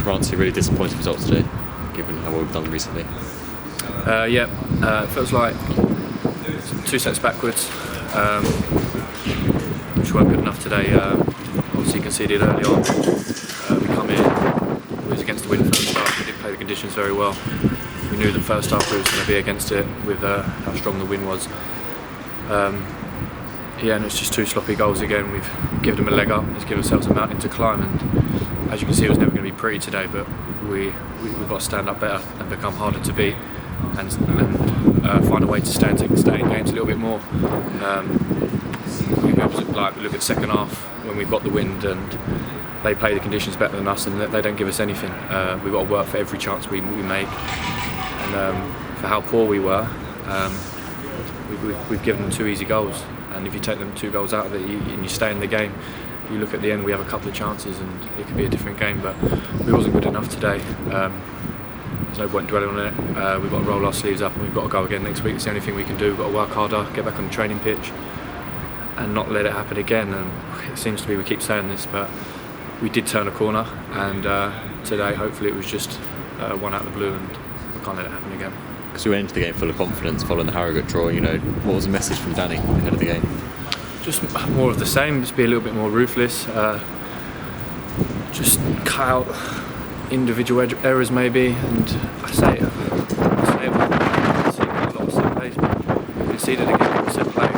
Rance, a really disappointing result today, given how well we've done recently. It feels like 2 steps backwards, which weren't good enough today. Obviously conceded early on. We come in, it was against the wind first half. We didn't play the conditions very well. We knew that first half we was going to be against it with how strong the wind was. And it's just 2 sloppy goals again. We've given them a leg up. Let's give ourselves a mountain to climb. And as you can see, it was never going to be pretty today. But we've got to stand up better and become harder to beat, and find a way to stay in games a little bit more. We look at second half when we've got the wind and they play the conditions better than us, and they don't give us anything. We've got to work for every chance we make, and for how poor we were, we've given them 2 easy goals. And if you take them 2 goals out of it and you stay in the game, you look at the end, we have a couple of chances and it could be a different game, but we wasn't good enough today. There's no point dwelling on it. We've got to roll our sleeves up and we've got to go again next week. It's the only thing we can do. We've got to work harder, get back on the training pitch and not let it happen again. And it seems to be we keep saying this, but we did turn a corner, and today hopefully it was just one out of the blue and we can't let it happen again. Because we went into the game full of confidence following the Harrogate draw. What was the message from Danny ahead of the game? Just more of the same, just be a little bit more ruthless, just cut out individual errors maybe, and I say it a lot of set plays, but we conceded again set play.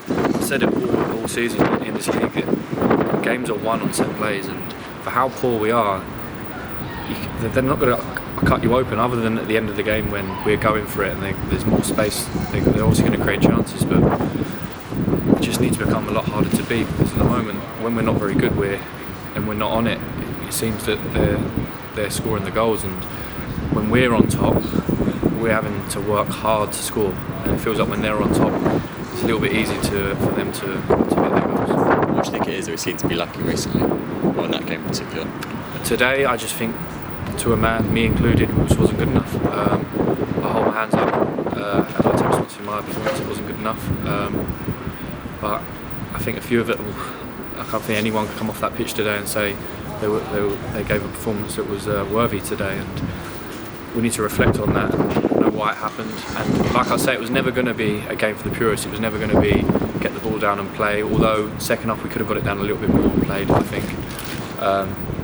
I said it all season in this league, games are won on set plays, and for how poor we are, they're not going to cut you open other than at the end of the game when we're going for it and there's more space. They're obviously going to create chances, but it just needs to become a lot harder to beat, because at the moment when we're not very good we're not on it, it seems that they're scoring the goals, and when we're on top we're having to work hard to score, and it feels like when they're on top it's a little bit easy for them to get their goals. What do you think it is that we seem to be lacking recently, or in that game in particular? Today I just think, to a man, me included, which wasn't good enough. I hold my hands up, I'd like to respond to my performance, it wasn't good enough. But I think a few of it, I can't think anyone could come off that pitch today and say they gave a performance that was worthy today, and we need to reflect on that and know why it happened. And like I say, it was never going to be a game for the purists. It was never going to be get the ball down and play, although second half we could have got it down a little bit more and played, I think.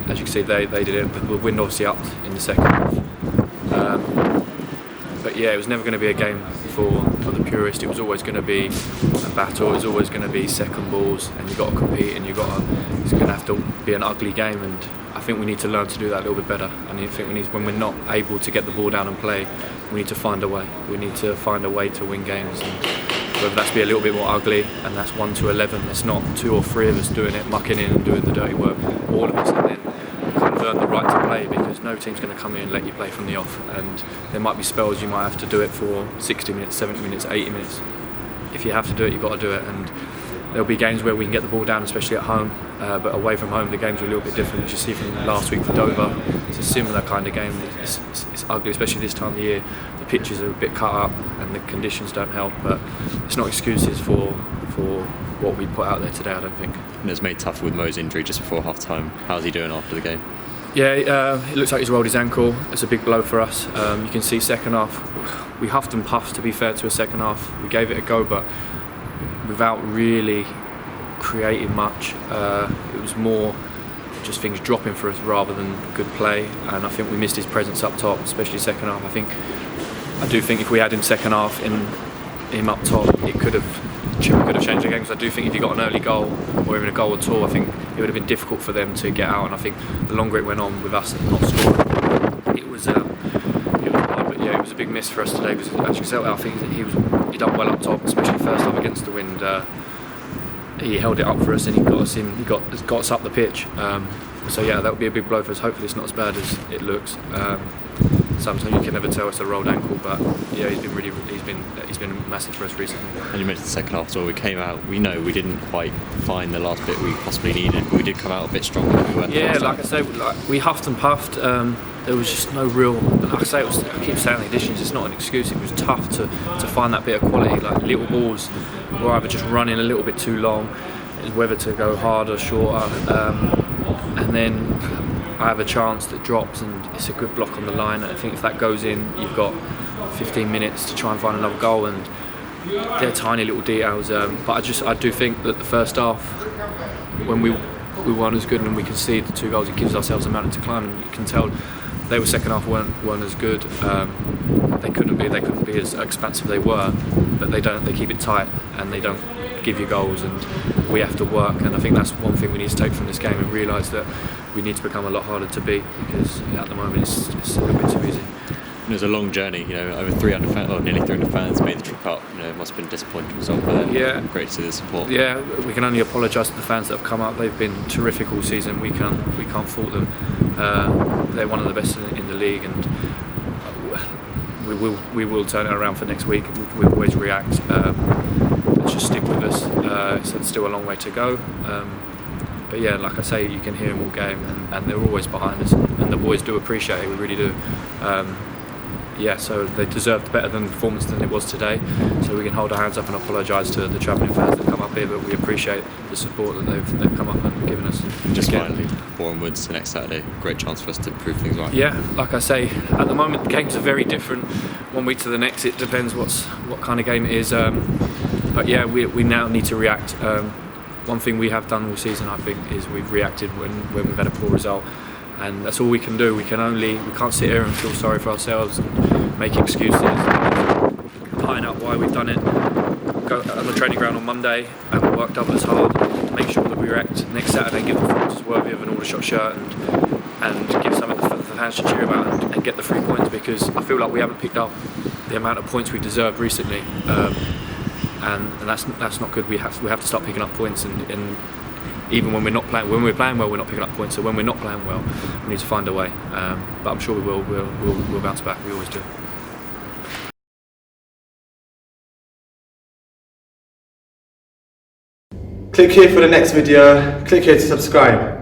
As you can see, they did it, but the wind obviously upped in the second half. But yeah, it was never going to be a game for the purist. It was always going to be a battle. It was always going to be second balls, and you've got to compete, and it's going to have to be an ugly game. And I think we need to learn to do that a little bit better. And I think when we're not able to get the ball down and play, we need to find a way. We need to find a way to win games, and whether that's be a little bit more ugly, and that's 1 to 11. It's not 2 or 3 of us doing it, mucking in and doing the dirty work. All of us, and then convert the right to play, because no team's going to come in and let you play from the off, and there might be spells you might have to do it for 60 minutes, 70 minutes, 80 minutes. If you have to do it, you've got to do it, and there'll be games where we can get the ball down, especially at home, but away from home the games are a little bit different. As you see from last week for Dover, it's a similar kind of game. It's ugly, especially this time of year. The pitches are a bit cut up and the conditions don't help, but it's not excuses for what we put out there today, I don't think. And it was made tougher with Mo's injury just before half time. How's he doing after the game? Yeah, it looks like he's rolled his ankle. It's a big blow for us. You can see second half, we huffed and puffed, to be fair, to a second half. We gave it a go, but without really creating much. It was more just things dropping for us rather than good play, and I think we missed his presence up top, especially second half. I do think if we had him second half in him up top, we could have changed the game, because I do think if you got an early goal or even a goal at all, I think it would have been difficult for them to get out, and I think the longer it went on with us not scoring, it was hard. But yeah, it was a big miss for us today, because as you can tell, I think he done well up top, especially first half against the wind. He held it up for us and he got us in. He got us up the pitch. So yeah, that would be a big blow for us. Hopefully it's not as bad as it looks. Sometimes you can never tell it's a rolled ankle, but yeah, he's been massive for us recently. And you mentioned the second half, so we came out. We know we didn't quite find the last bit we possibly needed, but we did come out a bit stronger than we were. Yeah, like I say, we huffed and puffed. There was just no real. Like I say, I keep saying the conditions. It's not an excuse. It was tough to find that bit of quality. Like little balls were either just running a little bit too long, whether to go harder, shorter, and then I have a chance that drops and it's a good block on the line. I think if that goes in, you've got 15 minutes to try and find another goal, and they're tiny little details. But I do think that the first half, when we weren't as good and we conceded the 2 goals, it gives ourselves a mountain to climb, and you can tell they were second half weren't as good. They couldn't be as expansive they were, but they keep it tight and they don't give you goals, and we have to work. And I think that's one thing we need to take from this game and realise that we need to become a lot harder to beat, because at the moment it's a little bit too easy. It was a long journey, over 300 fans, or nearly 300 fans made the trip up. It must have been a disappointing result, but yeah, great to see the support. Yeah, we can only apologise to the fans that have come up. They've been terrific all season. We can't fault them. They're one of the best in the league, and we will turn it around for next week. We always react. Let's just stick with us. It's still a long way to go. But yeah, like I say, you can hear them all game, and they're always behind us, and the boys do appreciate it. We really do. So they deserved better than performance than it was today. So we can hold our hands up and apologise to the travelling fans that come up here, but we appreciate the support that they've come up and given us. Just finally, Boreham Woods the next Saturday. Great chance for us to prove things right. Yeah, like I say, at the moment the games are very different. One week to the next, it depends what kind of game it is. But yeah, we now need to react. One thing we have done all season, I think, is we've reacted when we've had a poor result. And that's all we can do. We can't sit here and feel sorry for ourselves and make excuses, line up why we've done it. Go on the training ground on Monday and work double as hard. Make sure that we react next Saturday and give the performances worthy of an Aldershot shirt, and give something for the fans to cheer about, and get the 3 points, because I feel like we haven't picked up the amount of points we deserved recently, and that's not good. We have to start picking up points, and even when we're playing well, we're not picking up points. So when we're not playing well, we need to find a way. But I'm sure we will. We'll bounce back. We always do. Click here for the next video. Click here to subscribe.